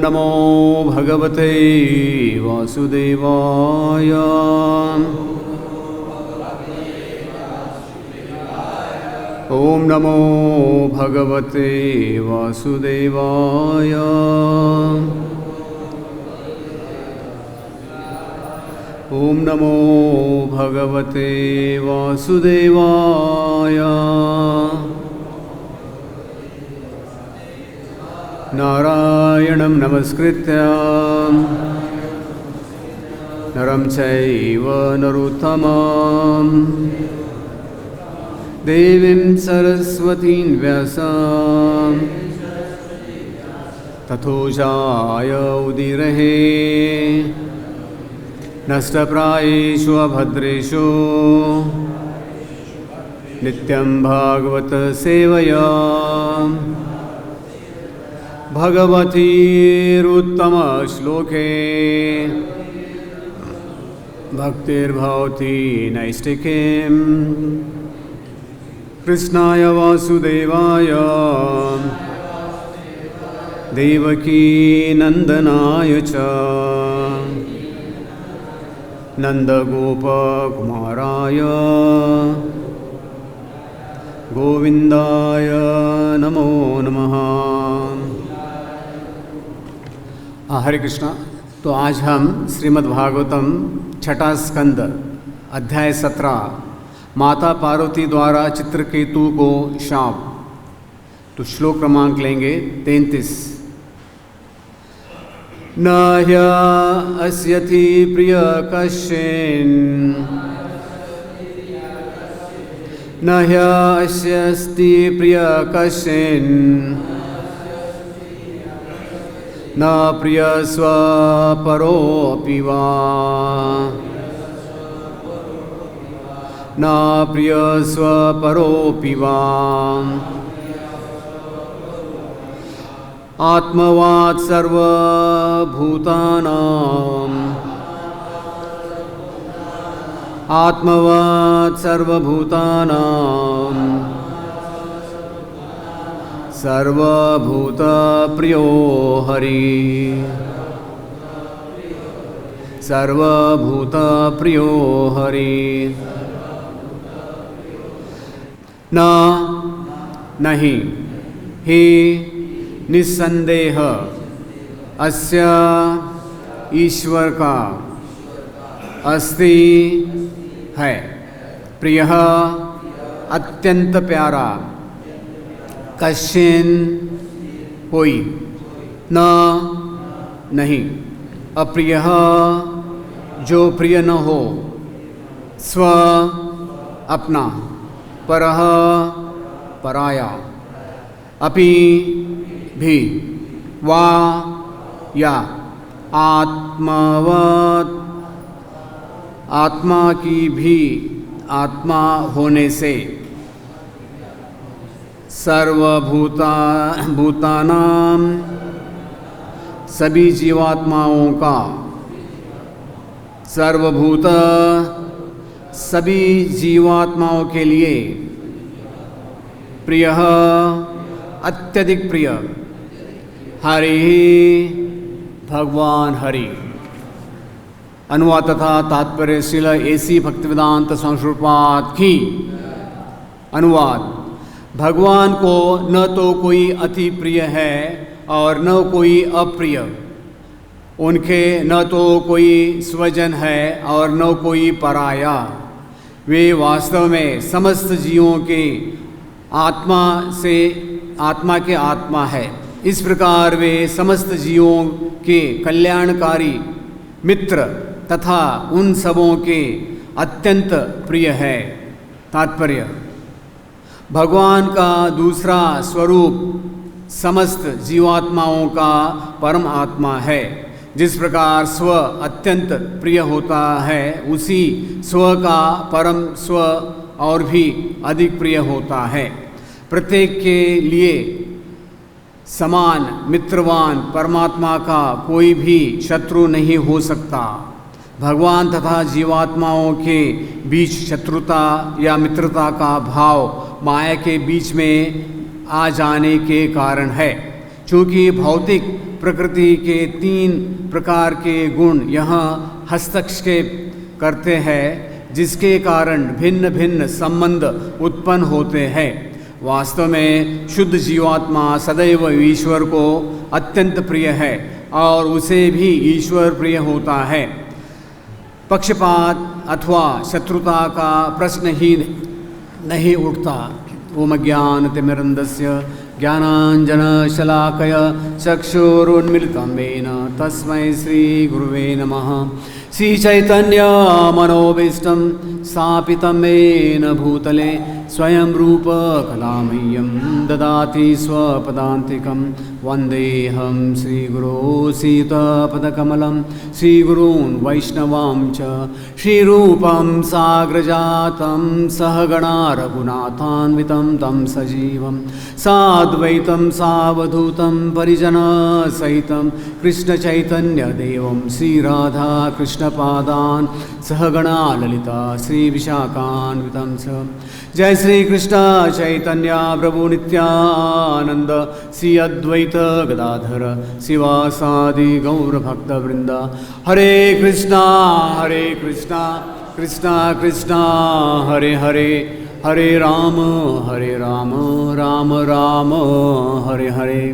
नमो भगवते वासुदेवाय। ओम नमो भगवते वासुदेवाय। ओम नमो भगवते वासुदेवाय। नारायणं नमस्कृत्य नरं चैव नरोत्तमं देवीं सरस्वतीं व्यासं ततो जाय उदीरये नष्टप्रायेषु अभद्रेषु नित्यं भागवत सेवया भगवतीरुत्तमश्लोके भक्तिर्भवति नैष्टिकीं कृष्णाय वासुदेवाय देवकी नंदनाय च नंदगोपकुमाराय गोविंदाय नमो नमः। हरे कृष्णा। तो आज हम श्रीमद् भागवतम छठा स्कंद अध्याय 17 माता पार्वती द्वारा चित्रकेतु को शाप। तो श्लोक क्रमांक लेंगे 33। न ह्यस्यति प्रिय कश्चिन् न ह्यस्यस्ति प्रिय कश्चिन् न प्रिय स्वपरोऽपि वा न प्रिय स्वपरोऽपि वा आत्मवात् सर्वभूतानाम् आत्मवात् सर्वभूतानाम् सर्वभूतप्रियो हरि सर्वभूतप्रियो हरि। न नहीं ही निस्संदेह अस्य ईश्वर का अस्ति है प्रियः अत्यंत प्यारा कश्चिन कोई न नहीं अप्रियः जो प्रिय न हो स्व अपना परः पराया अपि भी वा या आत्मवत् आत्मा की भी आत्मा होने से सर्वभूतानां सभी जीवात्माओं का सर्वभूत सभी जीवात्माओं के लिए प्रिय अत्यधिक प्रिय हरि भगवान हरि। अनुवाद तथा तात्पर्य श्रील एसी भक्तिवेदांत संस्कृतपाद की। अनुवाद। भगवान को न तो कोई अति प्रिय है और न कोई अप्रिय, उनके न तो कोई स्वजन है और न कोई पराया। वे वास्तव में समस्त जीवों के आत्मा के आत्मा है। इस प्रकार वे समस्त जीवों के कल्याणकारी मित्र तथा उन सबों के अत्यंत प्रिय है। तात्पर्य। भगवान का दूसरा स्वरूप समस्त जीवात्माओं का परम आत्मा है। जिस प्रकार स्व अत्यंत प्रिय होता है, उसी स्व का परम स्व और भी अधिक प्रिय होता है। प्रत्येक के लिए समान मित्रवान परमात्मा का कोई भी शत्रु नहीं हो सकता। भगवान तथा जीवात्माओं के बीच शत्रुता या मित्रता का भाव माया के बीच में आ जाने के कारण है। चूँकि भौतिक प्रकृति के 3 प्रकार के गुण यहाँ हस्तक्षेप करते हैं, जिसके कारण भिन्न भिन्न संबंध उत्पन्न होते हैं। वास्तव में शुद्ध जीवात्मा सदैव ईश्वर को अत्यंत प्रिय है और उसे भी ईश्वर प्रिय होता है। पक्षपात अथवा शत्रुता का प्रश्न ही नहीं उठता। ओम ज्ञानतिमिरन्धस्य ज्ञानाञ्जनशलाकया चक्षुरुन्मीलितं येन तस्मै श्रीगुरुवे नमः। श्रीचैतन्यमनोभीष्टं स्थापितं येन भूतले स्वयं रूप कलामह्यं ददाति स्वपदान्तिकं। वन्देऽहं श्रीगुरो सीतापदकमलं श्रीगुरून् वैष्णवां च श्रीरूपं साग्रजातं सहगणा रघुनाथान्वितं तं सजीवं साद्वैतं सावधूतं परिजनसहितं कृष्णचैतन्यदेवं श्रीराधा कृष्णपादान् सहगणा ललिता श्रीविशाखान्वितं च। जय श्री कृष्ण चैतन्य प्रभु नित्यानंद श्री अद्वैत गदाधर शिवासादि गौर भक्त वृंद। हरे कृष्णा कृष्णा कृष्णा हरे हरे, हरे राम राम राम हरे हरे।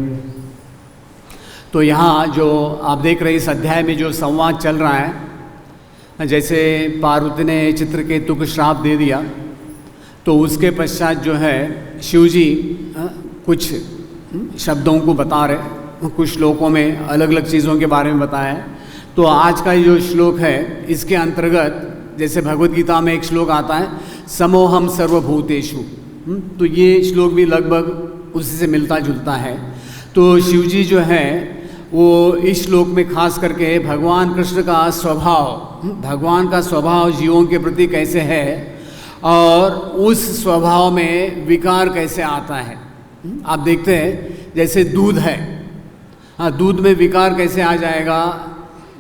तो यहाँ जो आप देख रहे इस अध्याय में जो संवाद चल रहा है, जैसे पार्वती ने चित्रकेतु को श्राप दे दिया, तो उसके पश्चात जो है शिवजी कुछ शब्दों को बता रहे, कुछ श्लोकों में अलग अलग चीज़ों के बारे में बताया है। तो आज का जो श्लोक है इसके अंतर्गत, जैसे भगवद गीता में एक श्लोक आता है समोहम सर्वभूतेषु, तो ये श्लोक भी लगभग उसी से मिलता जुलता है। तो शिवजी जो है वो इस श्लोक में खास करके भगवान कृष्ण का स्वभाव जीवों के प्रति कैसे है और उस स्वभाव में विकार कैसे आता है। आप देखते हैं जैसे दूध है, हाँ, दूध में विकार कैसे आ जाएगा।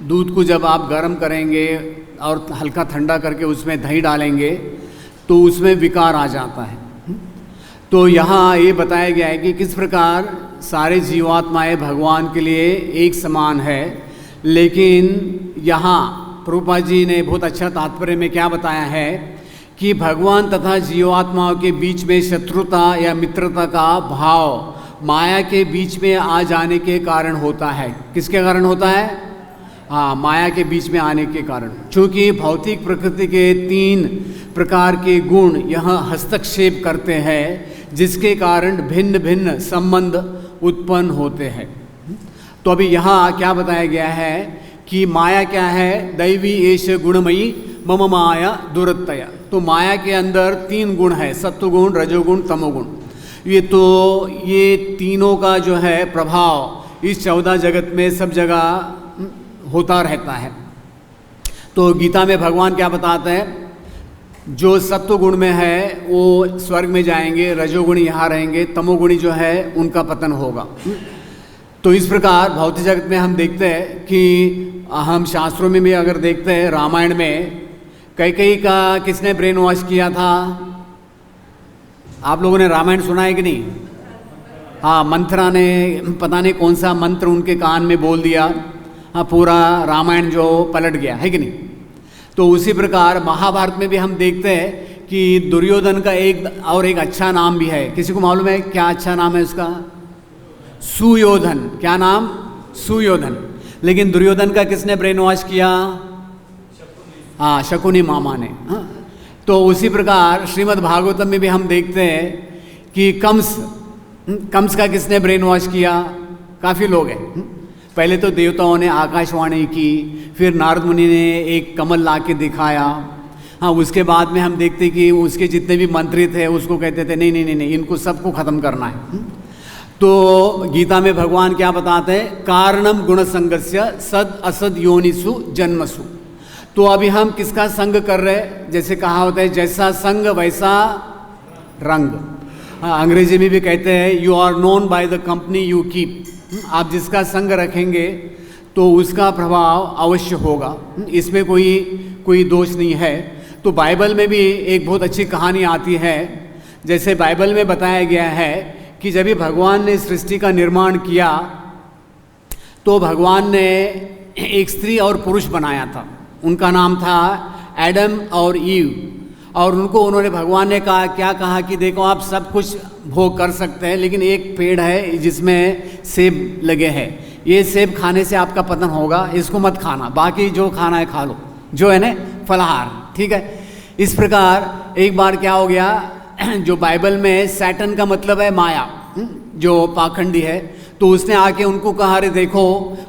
दूध को जब आप गर्म करेंगे और हल्का ठंडा करके उसमें दही डालेंगे तो उसमें विकार आ जाता है। तो यहाँ ये बताया गया है कि किस प्रकार सारे जीवात्माएं भगवान के लिए एक समान है, लेकिन यहाँ प्रभुपाद जी ने बहुत अच्छा तात्पर्य में क्या बताया है कि भगवान तथा जीवात्माओं के बीच में शत्रुता या मित्रता का भाव माया के बीच में आ जाने के कारण होता है। किसके कारण होता है? हाँ, माया के बीच में आने के कारण। चूँकि भौतिक प्रकृति के 3 प्रकार के गुण यहाँ हस्तक्षेप करते हैं, जिसके कारण भिन्न भिन्न संबंध उत्पन्न होते हैं। तो अभी यहाँ क्या बताया गया है कि माया क्या है? दैवी एष गुणमयी मम माया दुरत्तया। तो माया के अंदर 3 गुण है, सत्वगुण, रजोगुण, तमोगुण। ये तीनों का जो है प्रभाव इस 14 जगत में सब जगह होता रहता है। तो गीता में भगवान क्या बताते हैं? जो सत्वगुण में है वो स्वर्ग में जाएंगे, रजोगुणी यहाँ रहेंगे, तमोगुणी जो है उनका पतन होगा। तो इस प्रकार भौतिक जगत में हम देखते हैं कि हम शास्त्रों में भी अगर देखते हैं, रामायण में कैकेयी का किसने ब्रेन वॉश किया था? आप लोगों ने रामायण सुना है कि नहीं? हाँ, मंथरा ने पता नहीं कौन सा मंत्र उनके कान में बोल दिया, हाँ, पूरा रामायण जो पलट गया है कि नहीं। तो उसी प्रकार महाभारत में भी हम देखते हैं कि दुर्योधन का एक अच्छा नाम भी है। किसी को मालूम है क्या अच्छा नाम है उसका? सुयोधन। क्या नाम? सुयोधन। लेकिन दुर्योधन का किसने ब्रेन वॉश किया? हाँ, शकुनी मामा ने। हाँ, तो उसी प्रकार श्रीमद् भागवतम में भी हम देखते हैं कि कंस का किसने ब्रेन वॉश किया? काफ़ी लोग हैं। पहले तो देवताओं ने आकाशवाणी की, फिर नारद मुनि ने एक कमल ला के दिखाया। हाँ, उसके बाद में हम देखते कि उसके जितने भी मंत्री थे उसको कहते थे नहीं, इनको सबको ख़त्म करना है। तो गीता में भगवान क्या बताते हैं? कारणम गुण संगस्य सद असद योनिषु जन्मसु। तो अभी हम किसका संग कर रहे हैं? जैसे कहा होता है जैसा संग वैसा रंग। हाँ, अंग्रेजी में भी कहते हैं you are known by the company you keep. आप जिसका संग रखेंगे तो उसका प्रभाव अवश्य होगा, इसमें कोई दोष नहीं है। तो बाइबल में भी एक बहुत अच्छी कहानी आती है। जैसे बाइबल में बताया गया है कि जब भी भगवान ने सृष्टि का निर्माण किया तो भगवान ने एक स्त्री और पुरुष बनाया था, उनका नाम था एडम और ईव। और उन्होंने भगवान ने कहा, क्या कहा कि देखो आप सब कुछ भोग कर सकते हैं, लेकिन एक पेड़ है जिसमें सेब लगे हैं, ये सेब खाने से आपका पतन होगा, इसको मत खाना, बाकी जो खाना है खा लो, जो है ना फलाहार, ठीक है। इस प्रकार एक बार क्या हो गया, जो बाइबल में सैटन का मतलब है माया, जो पाखंडी है, तो उसने आके उनको कहा, अरे देखो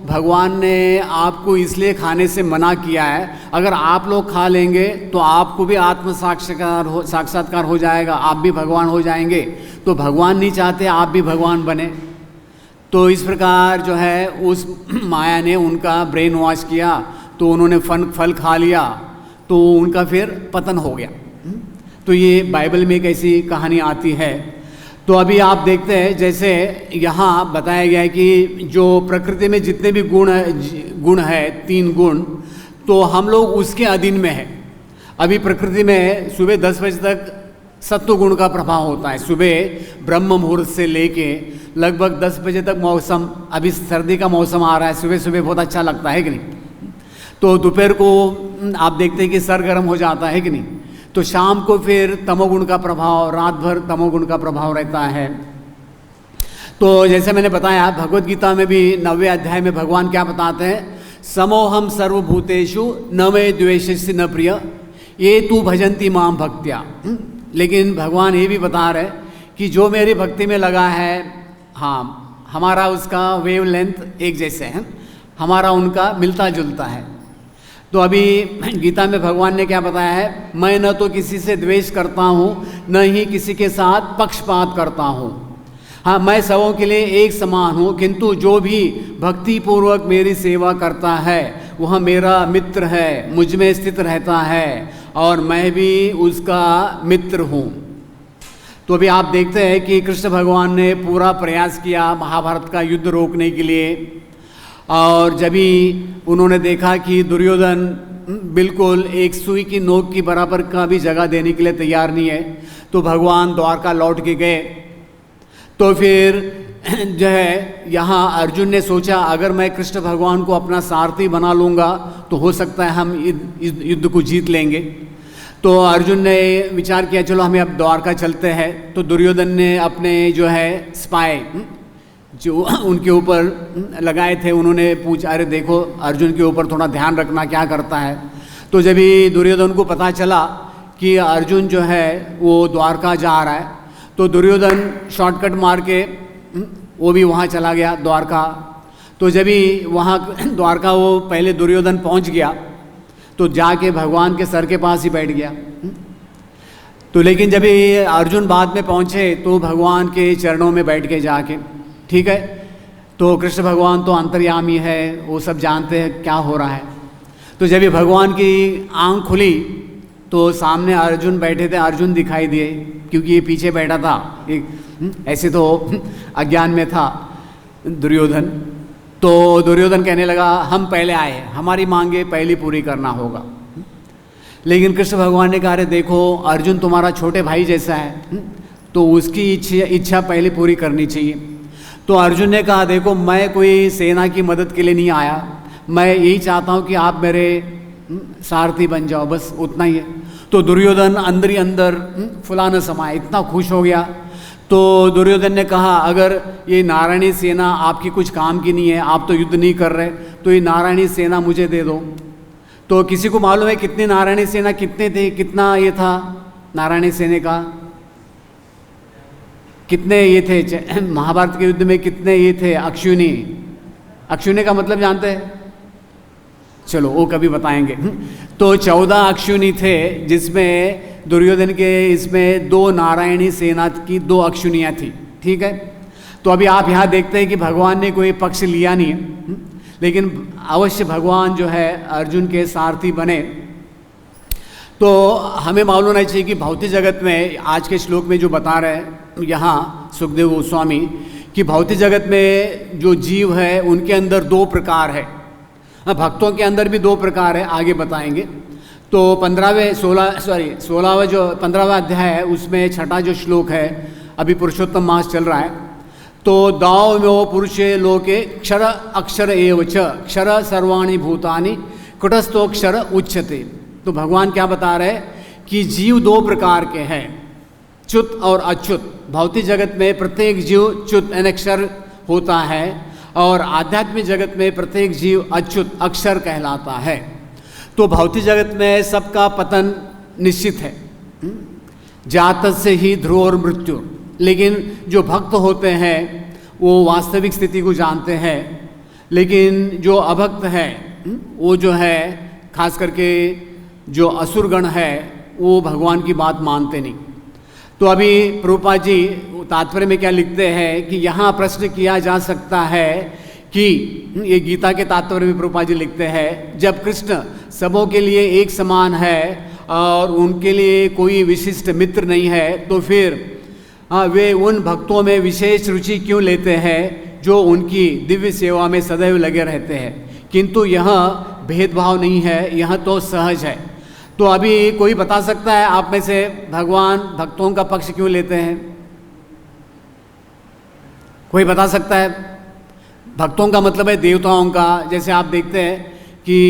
भगवान ने आपको इसलिए खाने से मना किया है, अगर आप लोग खा लेंगे तो आपको भी आत्म साक्षात्कार हो जाएगा, आप भी भगवान हो जाएंगे। तो भगवान नहीं चाहते आप भी भगवान बने। तो इस प्रकार जो है उस माया ने उनका ब्रेन वॉश किया, तो उन्होंने फल खा लिया, तो उनका फिर पतन हो गया। तो ये बाइबल में एक ऐसी कहानी आती है। तो अभी आप देखते हैं जैसे यहाँ बताया गया है कि जो प्रकृति में जितने भी गुण है 3 गुण, तो हम लोग उसके अधीन में है। अभी प्रकृति में सुबह 10 बजे तक सत्व गुण का प्रभाव होता है, सुबह ब्रह्म मुहूर्त से लेके लगभग 10 बजे तक मौसम, अभी सर्दी का मौसम आ रहा है, सुबह सुबह बहुत अच्छा लगता है कि नहीं। तो दोपहर को आप देखते हैं कि सर गर्म हो जाता है कि नहीं। तो शाम को फिर तमोगुण का प्रभाव, रात भर तमोगुण का प्रभाव रहता है। तो जैसे मैंने बताया भगवत गीता में भी 9वें अध्याय में भगवान क्या बताते हैं, समोहम सर्वभूतेषु न मे द्वेषस्य न प्रिय ये तू भजन्ति माम भक्त्या। लेकिन भगवान ये भी बता रहे कि जो मेरी भक्ति में लगा है, हाँ हमारा उसका वेव लेंथ एक जैसे है, हमारा उनका मिलता जुलता है। तो अभी गीता में भगवान ने क्या बताया है, मैं न तो किसी से द्वेष करता हूँ, न ही किसी के साथ पक्षपात करता हूँ। हाँ, मैं सबों के लिए एक समान हूँ, किंतु जो भी भक्ति पूर्वक मेरी सेवा करता है वह मेरा मित्र है, मुझ में स्थित रहता है और मैं भी उसका मित्र हूँ। तो अभी आप देखते हैं कि कृष्ण भगवान ने पूरा प्रयास किया महाभारत का युद्ध रोकने के लिए, और जब ही उन्होंने देखा कि दुर्योधन बिल्कुल एक सुई की नोक की बराबर का भी जगह देने के लिए तैयार नहीं है, तो भगवान द्वारका लौट के गए। तो फिर जो है यहाँ अर्जुन ने सोचा अगर मैं कृष्ण भगवान को अपना सारथी बना लूँगा तो हो सकता है हम युद्ध को जीत लेंगे। तो अर्जुन ने विचार किया चलो हमें अब द्वारका चलते हैं। तो दुर्योधन ने अपने जो है स्पाई जो उनके ऊपर लगाए थे, उन्होंने पूछा अरे देखो अर्जुन के ऊपर थोड़ा ध्यान रखना क्या करता है। तो जब ही दुर्योधन को पता चला कि अर्जुन जो है वो द्वारका जा रहा है, तो दुर्योधन शॉर्टकट मार के वो भी वहाँ चला गया द्वारका। तो जब ही वहाँ द्वारका वो पहले दुर्योधन पहुँच गया तो जाके भगवान के सर के पास ही बैठ गया। तो लेकिन जब ही अर्जुन बाद में पहुँचे तो भगवान के चरणों में बैठ के जाके, ठीक है। तो कृष्ण भगवान तो अंतर्यामी है, वो सब जानते हैं क्या हो रहा है। तो जब ये भगवान की आंख खुली तो सामने अर्जुन बैठे थे, अर्जुन दिखाई दिए क्योंकि ये पीछे बैठा था, एक ऐसे तो अज्ञान में था दुर्योधन। तो दुर्योधन कहने लगा हम पहले आए, हमारी मांगे पहली पूरी करना होगा। लेकिन कृष्ण भगवान ने कहा अरे देखो अर्जुन तुम्हारा छोटे भाई जैसा है, तो उसकी इच्छा पहले पूरी करनी चाहिए। तो अर्जुन ने कहा देखो मैं कोई सेना की मदद के लिए नहीं आया, मैं यही चाहता हूँ कि आप मेरे सारथी बन जाओ, बस उतना ही है। तो दुर्योधन अंदर ही अंदर फुलाना समाया, इतना खुश हो गया। तो दुर्योधन ने कहा अगर ये नारायणी सेना आपकी कुछ काम की नहीं है, आप तो युद्ध नहीं कर रहे, तो ये नारायणी सेना मुझे दे दो। तो किसी को मालूम है कितनी नारायणी सेना कितने थे, कितना ये था नारायणी सेना का, कितने ये थे महाभारत के युद्ध में कितने ये थे अक्षुनी। अक्षुनी का मतलब जानते हैं, चलो वो कभी बताएंगे। तो 14 अक्षुनी थे, जिसमें दुर्योधन के इसमें 2 नारायणी सेना की 2 अक्षुनियाँ थी, ठीक है। तो अभी आप यहाँ देखते हैं कि भगवान ने कोई पक्ष लिया नहीं है, लेकिन अवश्य भगवान जो है अर्जुन के सारथी बने। तो हमें मालूम होना चाहिए कि भौतिक जगत में आज के श्लोक में जो बता रहे हैं यहाँ सुखदेव गोस्वामी कि भौतिक जगत में जो जीव है उनके अंदर 2 प्रकार है, भक्तों के अंदर भी 2 प्रकार है, आगे बताएंगे। तो 16वां जो 15वां अध्याय है उसमें छठा जो श्लोक है, अभी पुरुषोत्तम मास चल रहा है। तो दावमो पुरुषे लोके क्षर अक्षर एव च क्षर सर्वाणि भूतानि कुटस्थोक्षर उच्यते। तो भगवान क्या बता रहे कि जीव दो प्रकार के हैं, च्युत और अच्युत। भौतिक जगत में प्रत्येक जीव च्युत अक्षर होता है और आध्यात्मिक जगत में प्रत्येक जीव अच्युत अक्षर कहलाता है। तो भौतिक जगत में सबका पतन निश्चित है, जात से ही ध्रुव और मृत्यु। लेकिन जो भक्त होते हैं वो वास्तविक स्थिति को जानते हैं, लेकिन जो अभक्त है वो जो है खास करके जो असुरगण है वो भगवान की बात मानते नहीं। तो अभी प्रभुपाद जी तात्पर्य में क्या लिखते हैं कि यहाँ प्रश्न किया जा सकता है कि ये गीता के तात्पर्य में प्रभुपाद जी लिखते हैं, जब कृष्ण सबों के लिए एक समान है और उनके लिए कोई विशिष्ट मित्र नहीं है, तो फिर वे उन भक्तों में विशेष रुचि क्यों लेते हैं जो उनकी दिव्य सेवा में सदैव लगे रहते हैं। किंतु यहाँ भेदभाव नहीं है, यह तो सहज है। तो अभी कोई बता सकता है आप में से भगवान भक्तों का पक्ष क्यों लेते हैं? कोई बता सकता है? भक्तों का मतलब है देवताओं का। जैसे आप देखते हैं कि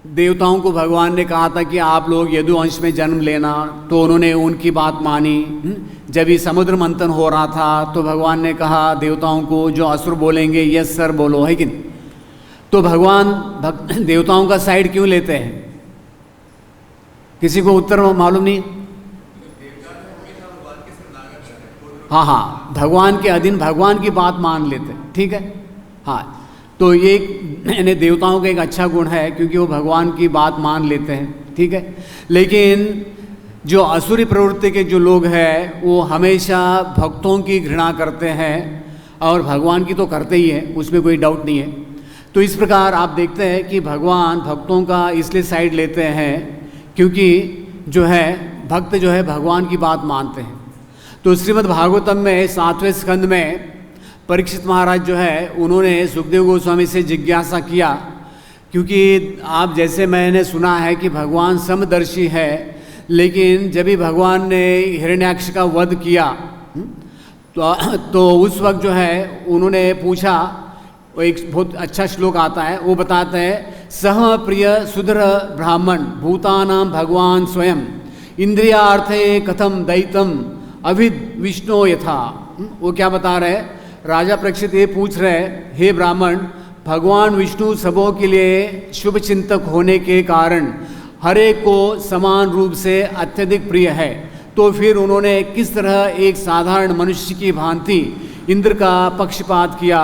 देवताओं को भगवान ने कहा था कि आप लोग यदुवंश में जन्म लेना, तो उन्होंने उनकी बात मानी। जब ये समुद्र मंथन हो रहा था तो भगवान ने कहा देवताओं को, जो असुर बोलेंगे यस सर बोलो, है कि नहीं? तो भगवान देवताओं का साइड क्यों लेते हैं? किसी को उत्तर मालूम नहीं? हाँ हाँ, भगवान के अधीन, भगवान की बात मान लेते, ठीक है। हाँ, तो ये यानी देवताओं का एक अच्छा गुण है क्योंकि वो भगवान की बात मान लेते हैं, ठीक है। लेकिन जो असुरी प्रवृत्ति के जो लोग हैं वो हमेशा भक्तों की घृणा करते हैं और भगवान की तो करते ही हैं, उसमें कोई डाउट नहीं है। तो इस प्रकार आप देखते हैं कि भगवान भक्तों का इसलिए साइड लेते हैं क्योंकि जो है भक्त जो है भगवान की बात मानते हैं। तो श्रीमद् भागवतम में 7वें स्कंद में परीक्षित महाराज जो है उन्होंने सुखदेव गोस्वामी से जिज्ञासा किया, क्योंकि आप जैसे मैंने सुना है कि भगवान समदर्शी है, लेकिन जब भी भगवान ने हिरण्याक्ष का वध किया तो उस वक्त जो है उन्होंने पूछा, वो एक बहुत अच्छा श्लोक आता है, वो बताते हैं सह प्रिय सुधर ब्राह्मण भूतानां भगवान स्वयं इंद्रियार्थे कथम दैतम अभिद विष्णु यथा। वो क्या बता रहे? राजा परीक्षित ये पूछ रहे, हे ब्राह्मण, भगवान विष्णु सबों के लिए शुभ चिंतक होने के कारण हर एक को समान रूप से अत्यधिक प्रिय है, तो फिर उन्होंने किस तरह एक साधारण मनुष्य की भांति इंद्र का पक्षपात किया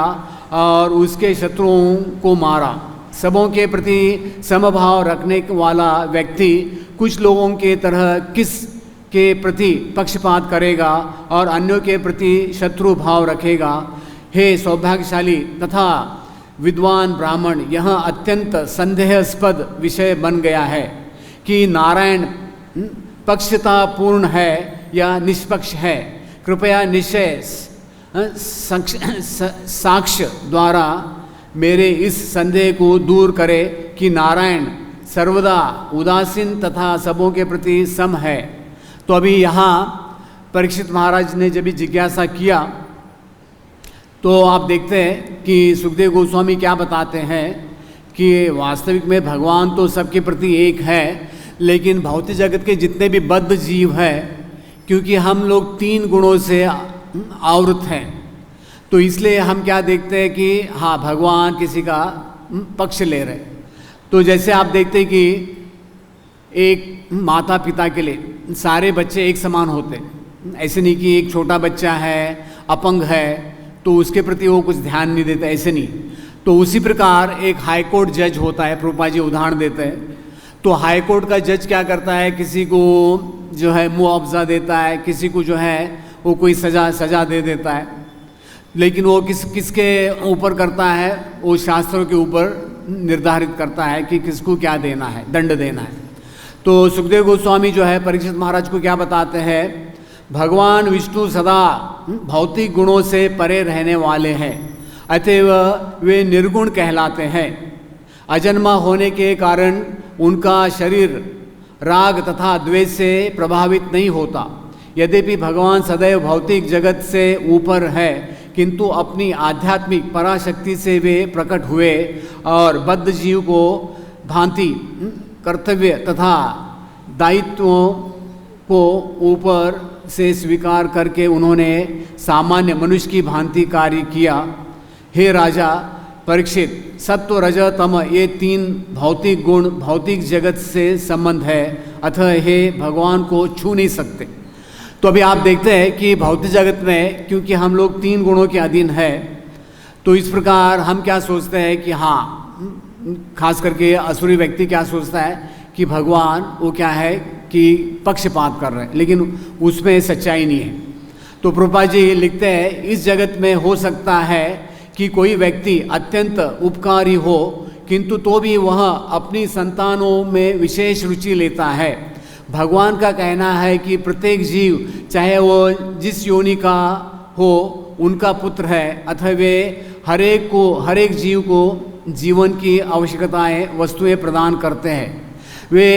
और उसके शत्रुओं को मारा। सबों के प्रति समभाव रखने वाला व्यक्ति कुछ लोगों के तरह किस के प्रति पक्षपात करेगा और अन्यों के प्रति शत्रु भाव रखेगा। हे सौभाग्यशाली तथा विद्वान ब्राह्मण, यह अत्यंत संदेहास्पद विषय बन गया है कि नारायण पक्षतापूर्ण है या निष्पक्ष है। कृपया निश्चय साक्ष्य द्वारा मेरे इस संदेह को दूर करे कि नारायण सर्वदा उदासीन तथा सबों के प्रति सम है। तो अभी यहाँ परीक्षित महाराज ने जब जिज्ञासा किया तो आप देखते हैं कि सुखदेव गोस्वामी क्या बताते हैं कि वास्तविक में भगवान तो सबके प्रति एक है, लेकिन भौतिक जगत के जितने भी बद्ध जीव हैं, क्योंकि हम लोग 3 गुणों से आवृत हैं, तो इसलिए हम क्या देखते हैं कि हाँ भगवान किसी का पक्ष ले रहे। तो जैसे आप देखते हैं कि एक माता पिता के लिए सारे बच्चे एक समान होते, ऐसे नहीं कि एक छोटा बच्चा है अपंग है तो उसके प्रति वो कुछ ध्यान नहीं देता, ऐसे नहीं। तो उसी प्रकार एक हाई कोर्ट जज होता है, प्रभुपाद जी उदाहरण देते हैं। तो हाई कोर्ट का जज क्या करता है, किसी को जो है मुआवजा देता है, किसी को जो है वो कोई सजा दे देता है, लेकिन वो किसके ऊपर करता है, वो शास्त्रों के ऊपर निर्धारित करता है कि किसको क्या देना है, दंड देना है। तो सुखदेव गोस्वामी जो है परीक्षित महाराज को क्या बताते हैं, भगवान विष्णु सदा भौतिक गुणों से परे रहने वाले हैं, अतएव वे निर्गुण कहलाते हैं। अजन्मा होने के कारण उनका शरीर राग तथा द्वेष से प्रभावित नहीं होता। यद्यपि भगवान सदैव भौतिक जगत से ऊपर है, किंतु अपनी आध्यात्मिक पराशक्ति से वे प्रकट हुए और बद्ध जीव को भांति कर्तव्य तथा दायित्वों को ऊपर से स्वीकार करके उन्होंने सामान्य मनुष्य की भांति कार्य किया। हे राजा परीक्षित, सत्व रज तम ये तीन भौतिक गुण भौतिक जगत से संबंध है, अतः हे भगवान को छू नहीं सकते। तो अभी आप देखते हैं कि भौतिक जगत में क्योंकि हम लोग तीन गुणों के अधीन है, तो इस प्रकार हम क्या सोचते हैं कि हाँ, खास करके असुरी व्यक्ति क्या सोचता है कि भगवान वो क्या है कि पक्षपात कर रहे हैं, लेकिन उसमें सच्चाई नहीं है। तो प्रभुपाद जी लिखते हैं इस जगत में हो सकता है कि कोई व्यक्ति अत्यंत उपकारी हो, किंतु तो भी वह अपनी संतानों में विशेष रुचि लेता है। भगवान का कहना है कि प्रत्येक जीव चाहे वो जिस योनि का हो उनका पुत्र है, अतः वे हर एक जीव को जीवन की आवश्यकताएं वस्तुएं प्रदान करते हैं। वे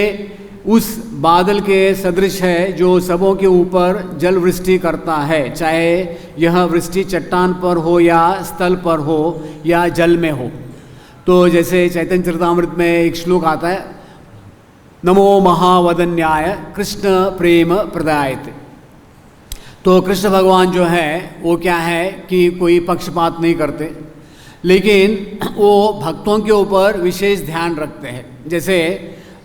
उस बादल के सदृश है जो सबों के ऊपर जल वृष्टि करता है, चाहे यह वृष्टि चट्टान पर हो या स्थल पर हो या जल में हो। तो जैसे चैतन्य चरितामृत में एक श्लोक आता है, नमो महावदन्याय कृष्ण प्रेम प्रदायते। तो कृष्ण भगवान जो है वो क्या है कि कोई पक्षपात नहीं करते, लेकिन वो भक्तों के ऊपर विशेष ध्यान रखते हैं। जैसे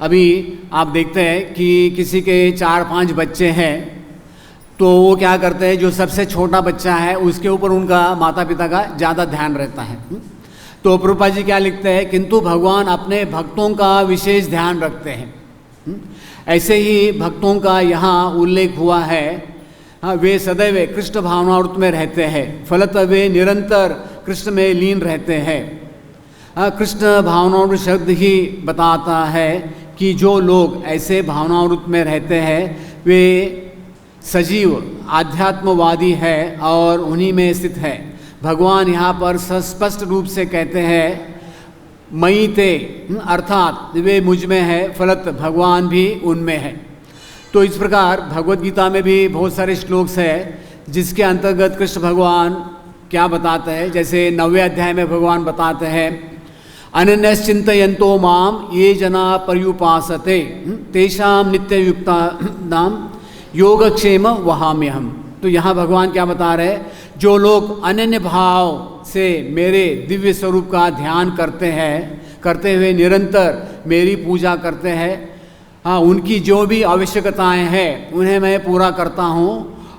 अभी आप देखते हैं कि किसी के 4-5 बच्चे हैं, तो वो क्या करते हैं, जो सबसे छोटा बच्चा है उसके ऊपर उनका माता पिता का ज़्यादा ध्यान रहता है। तो प्रभुपाद जी क्या लिखते हैं, किंतु भगवान अपने भक्तों का विशेष ध्यान रखते हैं। ऐसे ही भक्तों का यहाँ उल्लेख हुआ है, वे सदैव कृष्ण भावनामृत में रहते हैं, फलतः वे निरंतर कृष्ण में लीन रहते हैं। कृष्ण भावनामृत शब्द ही बताता है कि जो लोग ऐसे भावनामृत में रहते हैं वे सजीव आध्यात्मवादी है और उन्हीं में स्थित है। भगवान यहाँ पर स्पष्ट रूप से कहते हैं मयि ते, अर्थात वे मुझ में है, फलत भगवान भी उनमें है। तो इस प्रकार भगवत गीता में भी बहुत सारे श्लोक्स है जिसके अंतर्गत कृष्ण भगवान क्या बताते हैं। जैसे 9वें अध्याय में भगवान बताते हैं, अनन्यश्चिन्तयन्तो माम ये जना पर्युपासते तेषां नित्ययुक्ता नाम योगक्षेम वहाम्यहम्। तो यहाँ भगवान क्या बता रहे हैं, जो लोग अनन्य भाव से मेरे दिव्य स्वरूप का ध्यान करते हुए निरंतर मेरी पूजा करते हैं, हाँ, उनकी जो भी आवश्यकताएं हैं उन्हें मैं पूरा करता हूँ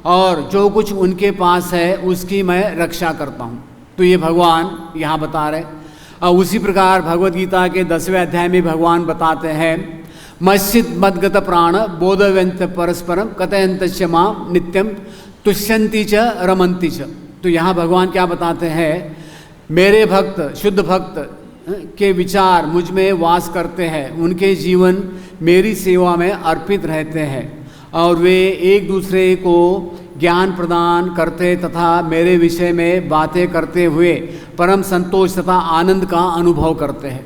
और जो कुछ उनके पास है उसकी मैं रक्षा करता हूँ। तो ये भगवान यहाँ बता रहे। और उसी प्रकार भगवत गीता के 10वें अध्याय में भगवान बताते हैं, मस्जिद मदगत प्राण बोधव्यंत परस्परम कथयंत मां नित्यम तुष्यंती च रमंती च। तो यहाँ भगवान क्या बताते हैं, मेरे भक्त शुद्ध भक्त के विचार मुझ में वास करते हैं, उनके जीवन मेरी सेवा में अर्पित रहते हैं और वे एक दूसरे को ज्ञान प्रदान करते तथा मेरे विषय में बातें करते हुए परम संतोष तथा आनंद का अनुभव करते हैं।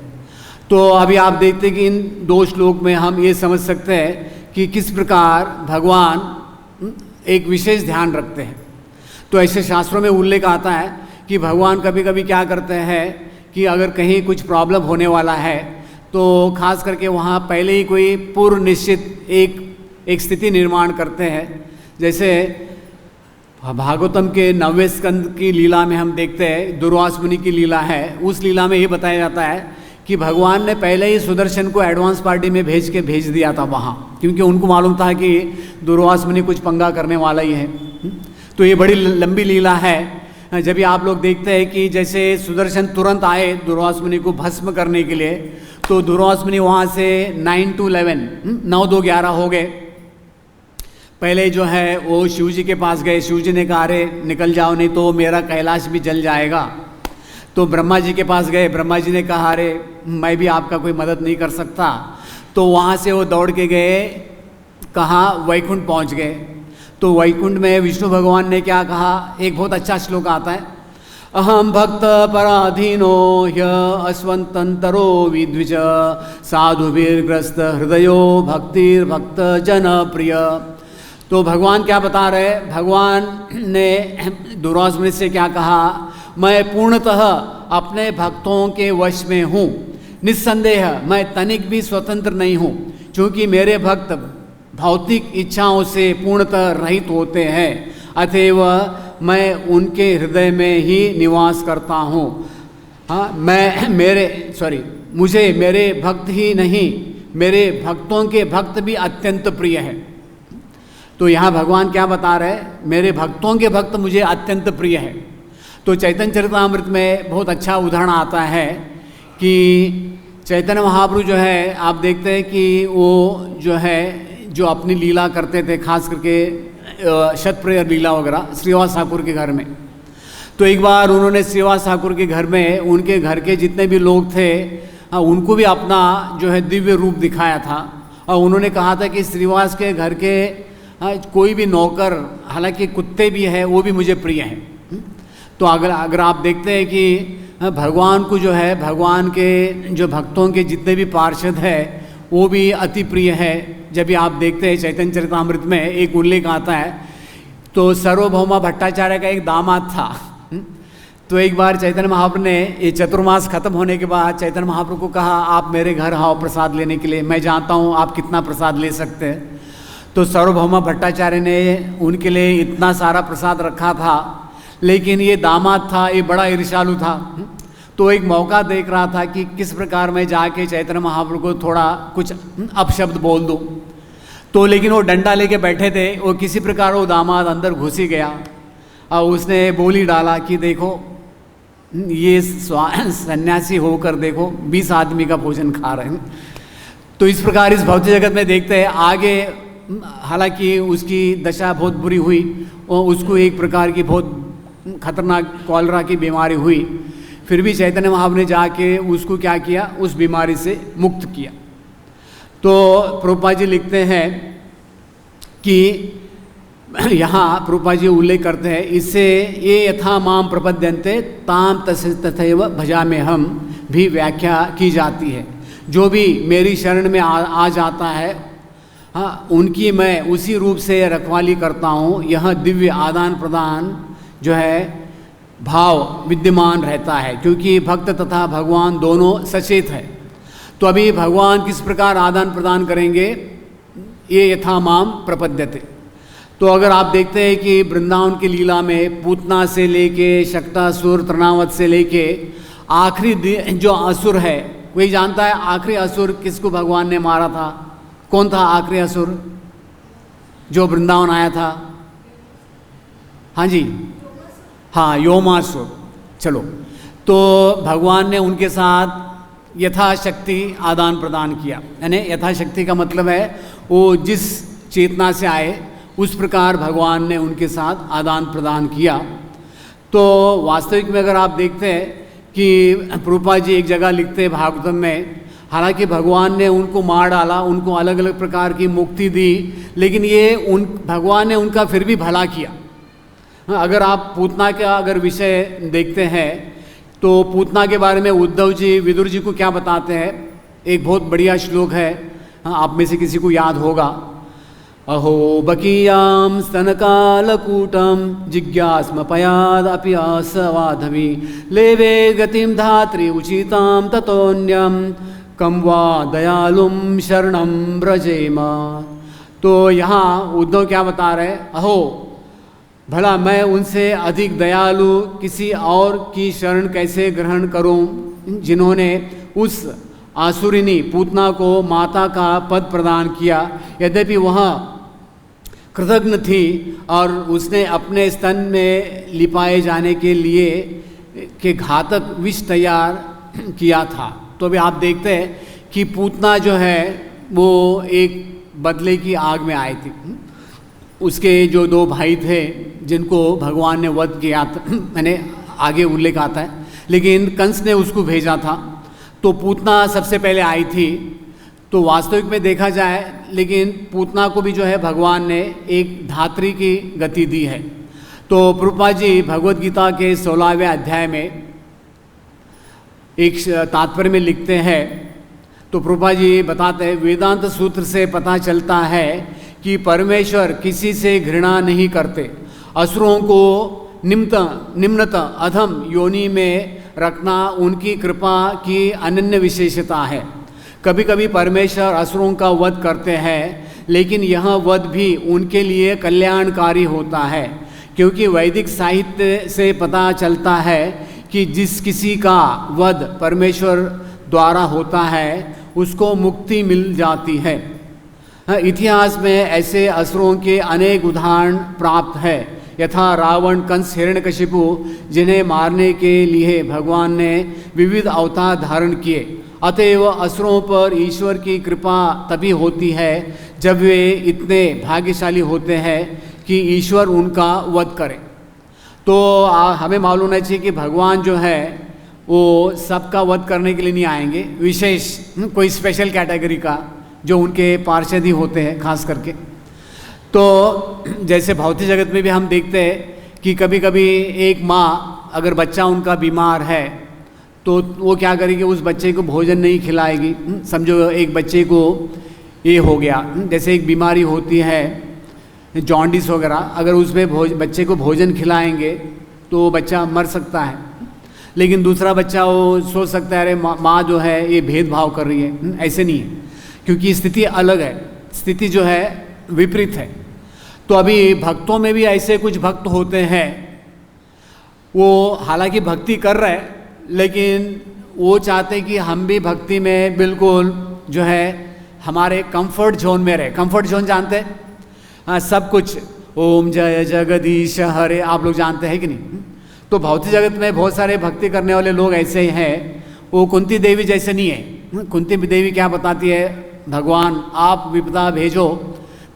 तो अभी आप देखते हैं कि इन 2 श्लोक में हम ये समझ सकते हैं कि किस प्रकार भगवान एक विशेष ध्यान रखते हैं। तो ऐसे शास्त्रों में उल्लेख आता है कि भगवान कभी कभी क्या करते हैं कि अगर कहीं कुछ प्रॉब्लम होने वाला है तो खास करके वहाँ पहले ही कोई पूर्व निश्चित एक स्थिति निर्माण करते हैं। जैसे भागवतम के 9वें स्कंद की लीला में हम देखते हैं, दुर्वास मुनि की लीला है। उस लीला में ये बताया जाता है कि भगवान ने पहले ही सुदर्शन को एडवांस पार्टी में भेज दिया था वहाँ, क्योंकि उनको मालूम था कि दुर्वास मुनि कुछ पंगा करने वाला ही है। तो ये बड़ी लंबी लीला है। जब भी आप लोग देखते हैं कि जैसे सुदर्शन तुरंत आए दुर्वास मुनि को भस्म करने के लिए, तो दुर्वास मुनि वहाँ से 9 to 11 9 2 11 हो गए। पहले जो है वो शिव जी के पास गए, शिव जी ने कहा अरे निकल जाओ नहीं तो मेरा कैलाश भी जल जाएगा। तो ब्रह्मा जी के पास गए, ब्रह्मा जी ने कहा अरे मैं भी आपका कोई मदद नहीं कर सकता। तो वहाँ से वो दौड़ के गए, कहाँ, वैकुंठ पहुँच गए। तो वैकुंठ में विष्णु भगवान ने क्या कहा, एक बहुत अच्छा श्लोक आता है, अहम भक्त पराधीनो ह्य अस्वंतरो विद्विज साधुभिर्ग्रस्त हृदयो भक्तिर्भक्त जन प्रिय। तो भगवान क्या बता रहे, भगवान ने दुर्वास मुनि से क्या कहा, मैं पूर्णतः अपने भक्तों के वश में हूँ, निस्संदेह मैं तनिक भी स्वतंत्र नहीं हूँ, क्योंकि मेरे भक्त भौतिक इच्छाओं से पूर्णतः रहित होते हैं, अतएव मैं उनके हृदय में ही निवास करता हूँ। हाँ, मुझे मेरे भक्त ही नहीं, मेरे भक्तों के भक्त भी अत्यंत प्रिय है। तो यहाँ भगवान क्या बता रहे हैं, मेरे भक्तों के भक्त मुझे अत्यंत प्रिय है। तो चैतन्य चरितामृत में बहुत अच्छा उदाहरण आता है कि चैतन्य महाप्रभु जो है, आप देखते हैं कि वो जो अपनी लीला करते थे, खास करके शतप्रिय लीला वगैरह श्रीवास ठाकुर के घर में। तो एक बार उन्होंने श्रीवास ठाकुर के घर में उनके घर के जितने भी लोग थे उनको भी अपना दिव्य रूप दिखाया था, और उन्होंने कहा था कि श्रीवास के घर के कोई भी नौकर, हालांकि कुत्ते भी हैं, वो भी मुझे प्रिय हैं। तो अगर आप देखते हैं कि भगवान को भगवान के जो भक्तों के जितने भी पार्षद हैं वो भी अति प्रिय है। जब भी आप देखते हैं चैतन्य चरितामृत में एक उल्लेख आता है, तो सार्वभौमा भट्टाचार्य का एक दामाद था। तो एक बार चैतन्य महाप्रभु ने ये चतुर्मास खत्म होने के बाद चैतन्य महाप्रभु को कहा, आप मेरे घर आओ प्रसाद लेने के लिए, मैं जानता हूँ आप कितना प्रसाद ले सकते हैं। तो सार्वभौमा भट्टाचार्य ने उनके लिए इतना सारा प्रसाद रखा था, लेकिन ये दामाद था, ये बड़ा ईर्ष्यालु था। तो एक मौका देख रहा था कि किस प्रकार मैं जाके चैतन्य महाप्रभु को थोड़ा कुछ अपशब्द बोल दूँ। तो लेकिन वो डंडा लेके बैठे थे, वो किसी प्रकार वो दामाद अंदर घुस ही गया और उसने बोली डाला कि देखो ये सन्यासी होकर देखो 20 आदमी का भोजन खा रहे हैं। तो इस प्रकार इस भौतिक जगत में देखते हैं आगे, हालांकि उसकी दशा बहुत बुरी हुई और उसको एक प्रकार की बहुत खतरनाक कॉलरा की बीमारी हुई। फिर भी चैतन्य महाप्रभु ने जाके उसको क्या किया, उस बीमारी से मुक्त किया। तो प्रभुपाद जी लिखते हैं कि यहाँ प्रभुपाद जी उल्लेख करते हैं, इससे ये यथा माम प्रपद्यन्ते ताम तथैव भजामि हम भी व्याख्या की जाती है। जो भी मेरी शरण में आ जाता है, हाँ, उनकी मैं उसी रूप से रखवाली करता हूँ। यह दिव्य आदान प्रदान भाव विद्यमान रहता है, क्योंकि भक्त तथा भगवान दोनों सचेत है। तो अभी भगवान किस प्रकार आदान प्रदान करेंगे, ये यथा माम प्रपद्यते। तो अगर आप देखते हैं कि वृंदावन की लीला में पूतना से लेके शक्तासुर, तृणावत से लेके आखिरी जो असुर है, कोई जानता है आखिरी असुर किसको भगवान ने मारा था? कौन था आखिरी असुर जो वृंदावन आया था? हाँ जी, हाँ, योमासुर। चलो, तो भगवान ने उनके साथ यथाशक्ति आदान प्रदान किया। यानी यथाशक्ति का मतलब है वो जिस चेतना से आए उस प्रकार भगवान ने उनके साथ आदान प्रदान किया। तो वास्तविक में अगर आप देखते हैं कि प्रभुपाद जी एक जगह लिखते हैं भागवतम में, हालांकि भगवान ने उनको मार डाला, उनको अलग अलग प्रकार की मुक्ति दी, लेकिन भगवान ने उनका फिर भी भला किया। अगर आप पूतना का अगर विषय देखते हैं तो पूतना के बारे में उद्धव जी विदुर जी को क्या बताते हैं, एक बहुत बढ़िया श्लोक है, आप में से किसी को याद होगा। अहो बकीयां स्तनकालकूटं जिज्ञास्म पयाद अपि असवाधवी लेवे गतिम धात्री उचितां ततोन्यम कम वा दयालुम शरणं व्रजेम। तो यहाँ उद्धव क्या बता रहे, अहो भला मैं उनसे अधिक दयालु किसी और की शरण कैसे ग्रहण करूं, जिन्होंने उस आसुरिनी पूतना को माता का पद प्रदान किया, यद्यपि वह कृतज्ञ थी और उसने अपने स्तन में लिपाए जाने के लिए के घातक विष तैयार किया था। तो अभी आप देखते हैं कि पूतना जो है वो एक बदले की आग में आई थी। उसके जो दो भाई थे जिनको भगवान ने वध किया था, मैंने आगे उल्लेख आता है, लेकिन कंस ने उसको भेजा था। तो पूतना सबसे पहले आई थी। तो वास्तविक में देखा जाए, लेकिन पूतना को भी भगवान ने एक धात्री की गति दी है। तो प्रभुपाद जी भगवद गीता के 16वें अध्याय में एक तात्पर्य में लिखते हैं। तो प्रभुपाद जी बताते हैं, वेदांत सूत्र से पता चलता है कि परमेश्वर किसी से घृणा नहीं करते, असुरों को निम्नतः अधम योनि में रखना उनकी कृपा की अनन्य विशेषता है। कभी कभी परमेश्वर असुरों का वध करते हैं, लेकिन यह वध भी उनके लिए कल्याणकारी होता है, क्योंकि वैदिक साहित्य से पता चलता है कि जिस किसी का वध परमेश्वर द्वारा होता है उसको मुक्ति मिल जाती है। इतिहास में ऐसे असुरों के अनेक उदाहरण प्राप्त है, यथा रावण, कंस, हिरण्यकशिपु, जिन्हें मारने के लिए भगवान ने विविध अवतार धारण किए। अतएव असुरों पर ईश्वर की कृपा तभी होती है जब वे इतने भाग्यशाली होते हैं कि ईश्वर उनका वध करे। तो हमें मालूम होना चाहिए कि भगवान जो है वो सबका वध करने के लिए नहीं आएंगे, विशेष कोई स्पेशल कैटेगरी का जो उनके पार्षद ही होते हैं खास करके। तो जैसे भौतिक जगत में भी हम देखते हैं कि कभी कभी एक माँ अगर बच्चा उनका बीमार है तो वो क्या करेगी, उस बच्चे को भोजन नहीं खिलाएगी। समझो एक बच्चे को ये हो गया, जैसे एक बीमारी होती है जॉन्डिस वगैरह, अगर उसमें बच्चे को भोजन खिलाएंगे तो बच्चा मर सकता है। लेकिन दूसरा बच्चा वो सोच सकता है अरे माँ जो है ये भेदभाव कर रही है। ऐसे नहीं है, क्योंकि स्थिति अलग है, स्थिति जो है विपरीत है। तो अभी भक्तों में भी ऐसे कुछ भक्त होते हैं, वो हालांकि भक्ति कर रहे हैं लेकिन वो चाहते कि हम भी भक्ति में बिल्कुल जो है हमारे कंफर्ट जोन में रहे। कंफर्ट जोन जानते हैं? हाँ, सब कुछ ओम जय जगदीश हरे आप लोग जानते हैं कि नहीं? तो भौतिक जगत में बहुत सारे भक्ति करने वाले लोग ऐसे ही हैं। वो कुंती देवी जैसे नहीं है। कुंती देवी क्या बताती है, भगवान आप विपदा भेजो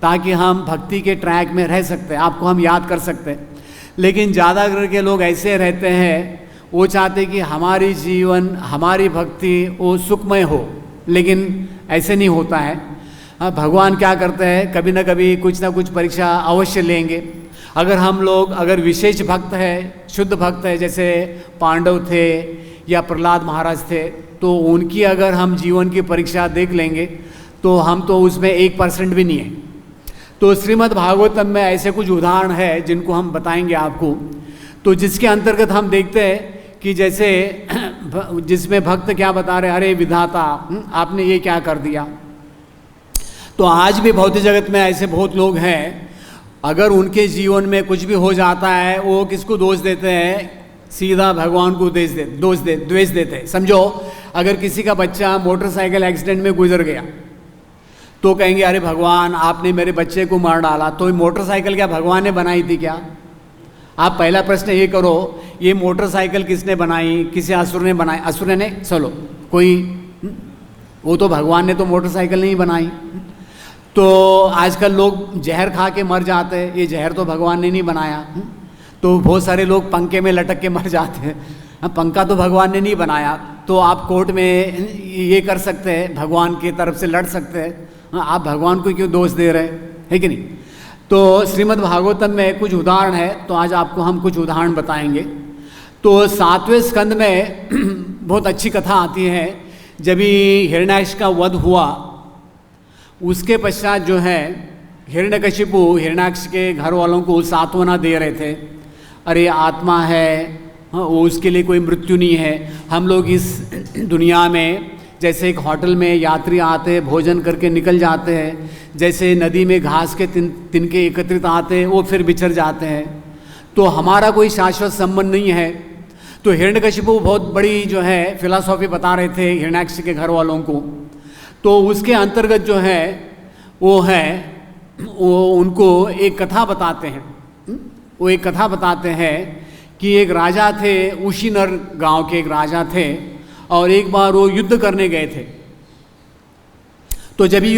ताकि हम भक्ति के ट्रैक में रह सकते हैं, आपको हम याद कर सकते हैं। लेकिन ज़्यादा करके लोग ऐसे रहते हैं, वो चाहते कि हमारी जीवन हमारी भक्ति वो सुखमय हो, लेकिन ऐसे नहीं होता है। भगवान क्या करते हैं, कभी ना कभी कुछ ना कुछ परीक्षा अवश्य लेंगे। अगर हम लोग अगर विशेष भक्त है, शुद्ध भक्त है, जैसे पांडव थे या प्रहलाद महाराज थे, तो उनकी अगर हम जीवन की परीक्षा देख लेंगे तो हम तो उसमें 1% भी नहीं है। तो श्रीमद् भागवतम में ऐसे कुछ उदाहरण है जिनको हम बताएंगे आपको। तो जिसके अंतर्गत हम देखते हैं कि जैसे जिसमें भक्त क्या बता रहे, अरे विधाता आपने ये क्या कर दिया। तो आज भी भौतिक जगत में ऐसे बहुत लोग हैं, अगर उनके जीवन में कुछ भी हो जाता है वो किसको दोष देते हैं, सीधा भगवान को द्वेष देते हैं। समझो अगर किसी का बच्चा मोटरसाइकिल एक्सीडेंट में गुजर गया तो कहेंगे अरे भगवान आपने मेरे बच्चे को मार डाला। तो मोटरसाइकिल क्या भगवान ने बनाई थी क्या? आप पहला प्रश्न ये करो, ये मोटरसाइकिल किसने बनाई, किसी असुर ने बनाई? असुर ने, चलो कोई, वो तो भगवान ने तो मोटरसाइकिल नहीं बनाई। तो आजकल लोग जहर खा के मर जाते हैं, ये जहर तो भगवान ने नहीं बनाया। तो बहुत सारे लोग पंखे में लटक के मर जाते हैं, पंखा तो भगवान ने नहीं बनाया। तो आप कोर्ट में ये कर सकते हैं, भगवान की तरफ से लड़ सकते हैं। आप भगवान को क्यों दोष दे रहे हैं कि नहीं? तो श्रीमद् भागवतम में कुछ उदाहरण है, तो आज आपको हम कुछ उदाहरण बताएंगे। तो 7वें स्कंद में बहुत अच्छी कथा आती है। जब ही हिरण्याक्ष का वध हुआ उसके पश्चात जो है हिरण्यकशिपु हिरण्याक्ष के घर वालों को सांत्वना दे रहे थे, अरे आत्मा है, वो उसके लिए कोई मृत्यु नहीं है। हम लोग इस दुनिया में जैसे एक होटल में यात्री आते हैं, भोजन करके निकल जाते हैं, जैसे नदी में घास के तिनके एकत्रित आते हैं वो फिर बिछड़ जाते हैं, तो हमारा कोई शाश्वत संबंध नहीं है। तो हिरण्यकशिपु बहुत बड़ी जो है फिलॉसफी बता रहे थे हिरण्याक्ष के घर वालों को। तो उसके अंतर्गत जो है वो उनको एक कथा बताते हैं। वो एक कथा बताते हैं कि एक राजा थे, उशीनर गांव के एक राजा थे, और एक बार वो युद्ध करने गए थे। तो जब ये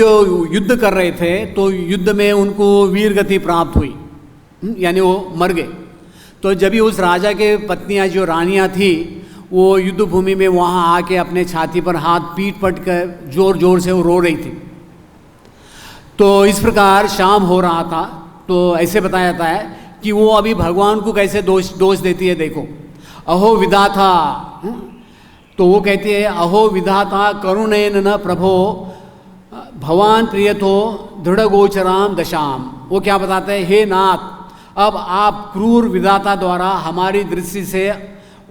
युद्ध कर रहे थे तो युद्ध में उनको वीर गति प्राप्त हुई, यानी वो मर गए। तो जब भी उस राजा के पत्नियां जो रानियां थी वो युद्ध भूमि में वहाँ आके अपने छाती पर हाथ पीट पट कर जोर जोर से वो रो रही थी। तो इस प्रकार शाम हो रहा था, तो ऐसे बताया जाता है कि वो अभी भगवान को कैसे दोष देती है। देखो, अहो विधाता, तो वो कहती है अहो विधाता करुणेन न प्रभो भवान प्रियतो दृढ़ गोचराम दशाम। वो क्या बताते हैं, हे नाथ अब आप क्रूर विधाता द्वारा हमारी दृष्टि से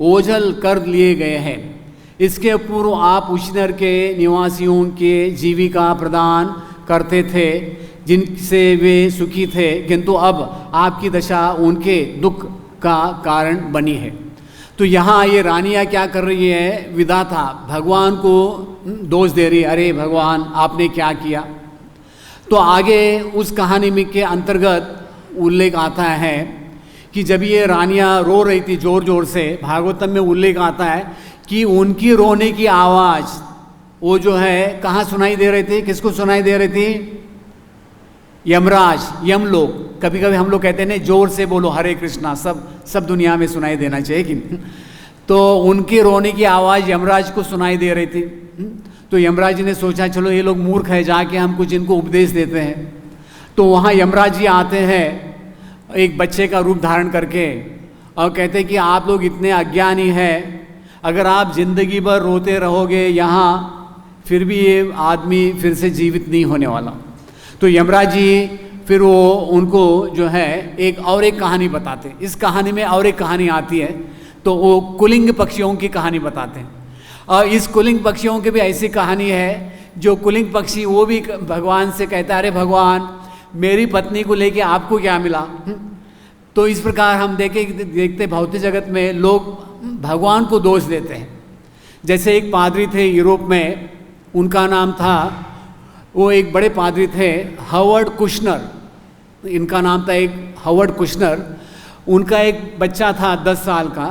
ओझल कर लिए गए हैं। इसके पूर्व आप उश्नर के निवासियों के जीविका प्रदान करते थे, जिनसे वे सुखी थे, किंतु अब आपकी दशा उनके दुख का कारण बनी है। तो यहाँ ये रानियाँ क्या कर रही है, विधाता भगवान को दोष दे रही है, अरे भगवान आपने क्या किया। तो आगे उस कहानी में के अंतर्गत उल्लेख आता है कि जब ये रानियाँ रो रही थी जोर जोर से, भागवतम में उल्लेख आता है कि उनकी रोने की आवाज़ वो जो है कहाँ सुनाई दे रही थी, किसको सुनाई दे रही थी, यमराज, यमलोक। कभी कभी हम लोग कहते हैं जोर से बोलो हरे कृष्णा, सब दुनिया में सुनाई देना चाहिए कि तो उनकी रोने की आवाज़ यमराज को सुनाई दे रही थी। तो यमराज जी ने सोचा चलो ये लोग मूर्ख है, जाके हम कुछ इनको उपदेश देते हैं। तो वहाँ यमराज जी आते हैं एक बच्चे का रूप धारण करके और कहते हैं कि आप लोग इतने अज्ञानी हैं, अगर आप जिंदगी भर रोते रहोगे यहाँ, फिर भी ये आदमी फिर से जीवित नहीं होने वाला। तो यमराज जी फिर वो उनको जो है एक कहानी बताते हैं। इस कहानी में और एक कहानी आती है, तो वो कुलिंग पक्षियों की कहानी बताते हैं। और इस कुलिंग पक्षियों की भी ऐसी कहानी है, जो कुलिंग पक्षी वो भी भगवान से कहता है, अरे भगवान मेरी पत्नी को लेके आपको क्या मिला। तो इस प्रकार हम देखते भौतिक जगत में लोग भगवान को दोष देते हैं। जैसे एक पादरी थे यूरोप में, उनका नाम था, वो एक बड़े पादरी थे हावर्ड कुशनर, इनका नाम था एक हावर्ड कुशनर। उनका एक बच्चा था 10 साल का,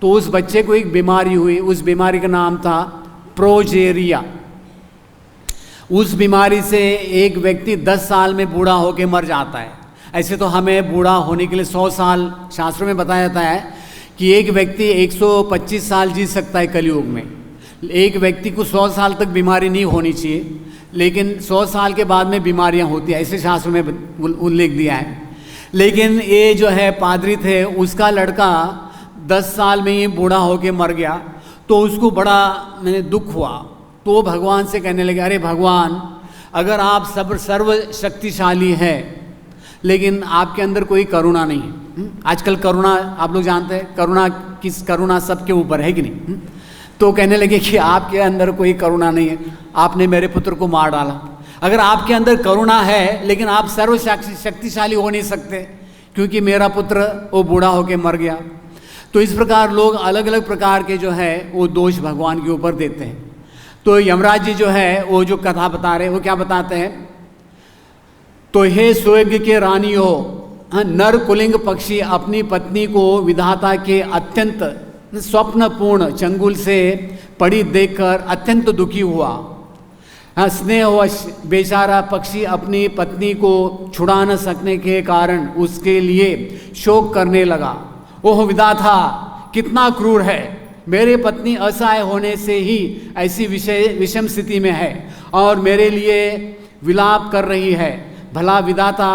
तो उस बच्चे को एक बीमारी हुई, उस बीमारी का नाम था प्रोजेरिया। उस बीमारी से एक व्यक्ति 10 साल में बूढ़ा होकर मर जाता है। ऐसे तो हमें बूढ़ा होने के लिए 100 साल शास्त्रों में बताया जाता है कि एक व्यक्ति 125 साल जी सकता है कलयुग में। एक व्यक्ति को 100 साल तक बीमारी नहीं होनी चाहिए, लेकिन 100 साल के बाद में बीमारियां होती हैं, ऐसे शास्त्रों में उल्लेख दिया है। लेकिन ये जो है पादरी थे, उसका लड़का 10 साल में ही बूढ़ा होके मर गया। तो उसको बड़ा दुख हुआ। तो भगवान से कहने लगे, अरे भगवान अगर आप सर्व शक्तिशाली हैं, लेकिन आपके अंदर कोई करुणा नहीं है। आजकल करुणा आप लोग जानते हैं, करुणा सबके ऊपर है कि नहीं। तो कहने लगे कि आपके अंदर कोई करुणा नहीं है, आपने मेरे पुत्र को मार डाला। अगर आपके अंदर करुणा है, लेकिन आप सर्व शक्तिशाली हो नहीं सकते, क्योंकि मेरा पुत्र वो बूढ़ा होकर मर गया। तो इस प्रकार लोग अलग अलग प्रकार के जो है वो दोष भगवान के ऊपर देते हैं। तो यमराज जी जो है वो जो कथा बता रहे हैं, वो क्या बताते हैं, तो हे स्वर्ग के रानियों, नर कुलिंग पक्षी अपनी पत्नी को विधाता के अत्यंत स्वप्नपूर्ण चंगुल से पड़ी देखकर अत्यंत दुखी हुआ। स्नेहवश बेचारा पक्षी अपनी पत्नी को छुड़ा न सकने के कारण उसके लिए शोक करने लगा। ओह विधाता कितना क्रूर है, मेरे पत्नी असहाय होने से ही ऐसी विषम स्थिति में है और मेरे लिए विलाप कर रही है। भला विधाता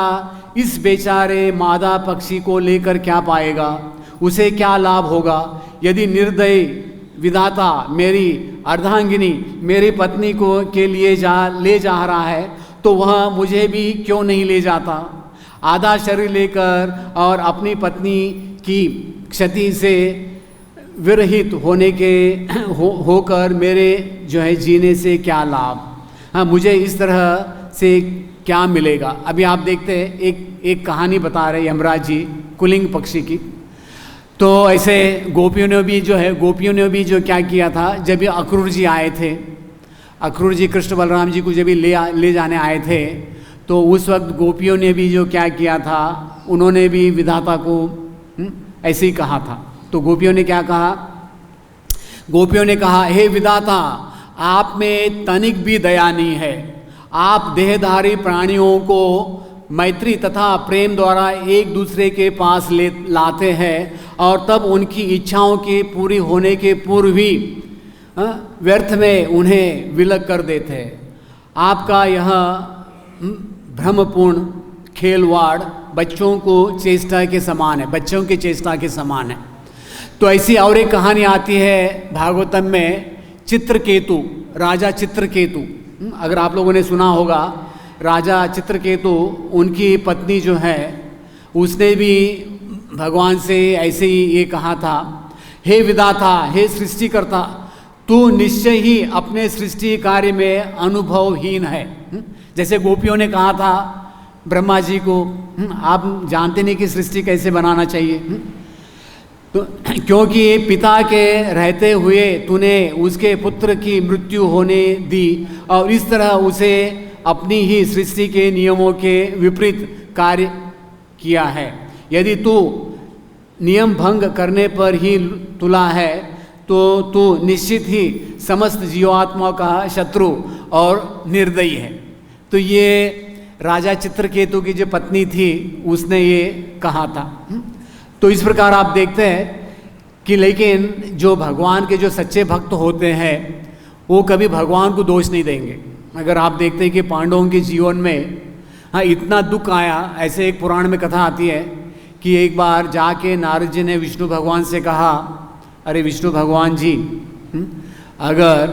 इस बेचारे मादा पक्षी को लेकर क्या पाएगा, उसे क्या लाभ होगा। यदि निर्दयी विधाता मेरी अर्धांगिनी मेरी पत्नी को के लिए ले जा रहा है, तो वह मुझे भी क्यों नहीं ले जाता। आधा शरीर लेकर और अपनी पत्नी की क्षति से विरहित होने के होकर मेरे जो है जीने से क्या लाभ। हाँ, मुझे इस तरह से क्या मिलेगा। अभी आप देखते हैं एक कहानी बता रहे यमराज जी कुलिंग पक्षी की। तो ऐसे गोपियों ने भी जो क्या किया था, जब ये अक्रूर जी आए थे, अक्रूर जी कृष्ण बलराम जी को जब ले जाने आए थे, तो उस वक्त गोपियों ने भी जो क्या किया था, उन्होंने भी विधाता को ऐसे ही कहा था। तो गोपियों ने क्या कहा, गोपियों ने कहा, हे विधाता आप में तनिक भी दया नहीं है। आप देहधारी प्राणियों को मैत्री तथा प्रेम द्वारा एक दूसरे के पास लाते हैं और तब उनकी इच्छाओं के पूरी होने के पूर्व ही व्यर्थ में उन्हें विलग कर देते हैं। आपका यह भ्रमपूर्ण खेलवाड़ बच्चों को चेष्टा के समान है, बच्चों की चेष्टा के समान है। तो ऐसी और एक कहानी आती है भागवतम में, चित्रकेतु, राजा चित्रकेतु। अगर आप लोगों ने सुना होगा, राजा चित्रकेतु, उनकी पत्नी जो है उसने भी भगवान से ऐसे ही ये कहा था, हे विधाता, हे सृष्टिकर्ता, तू निश्चय ही अपने सृष्टि कार्य में अनुभवहीन है। जैसे गोपियों ने कहा था ब्रह्मा जी को, आप जानते नहीं कि सृष्टि कैसे बनाना चाहिए, तो क्योंकि पिता के रहते हुए तूने उसके पुत्र की मृत्यु होने दी और इस तरह उसे अपनी ही सृष्टि के नियमों के विपरीत कार्य किया है। यदि तू नियम भंग करने पर ही तुला है तो तू निश्चित ही समस्त जीवात्माओं का शत्रु और निर्दयी है। तो ये राजा चित्रकेतु की जो पत्नी थी उसने ये कहा था। तो इस प्रकार आप देखते हैं कि लेकिन जो भगवान के जो सच्चे भक्त होते हैं वो कभी भगवान को दोष नहीं देंगे। अगर आप देखते हैं कि पांडवों के जीवन में हाँ इतना दुख आया, ऐसे एक पुराण में कथा आती है कि एक बार जाके नारद जी ने विष्णु भगवान से कहा, अरे विष्णु भगवान जी, अगर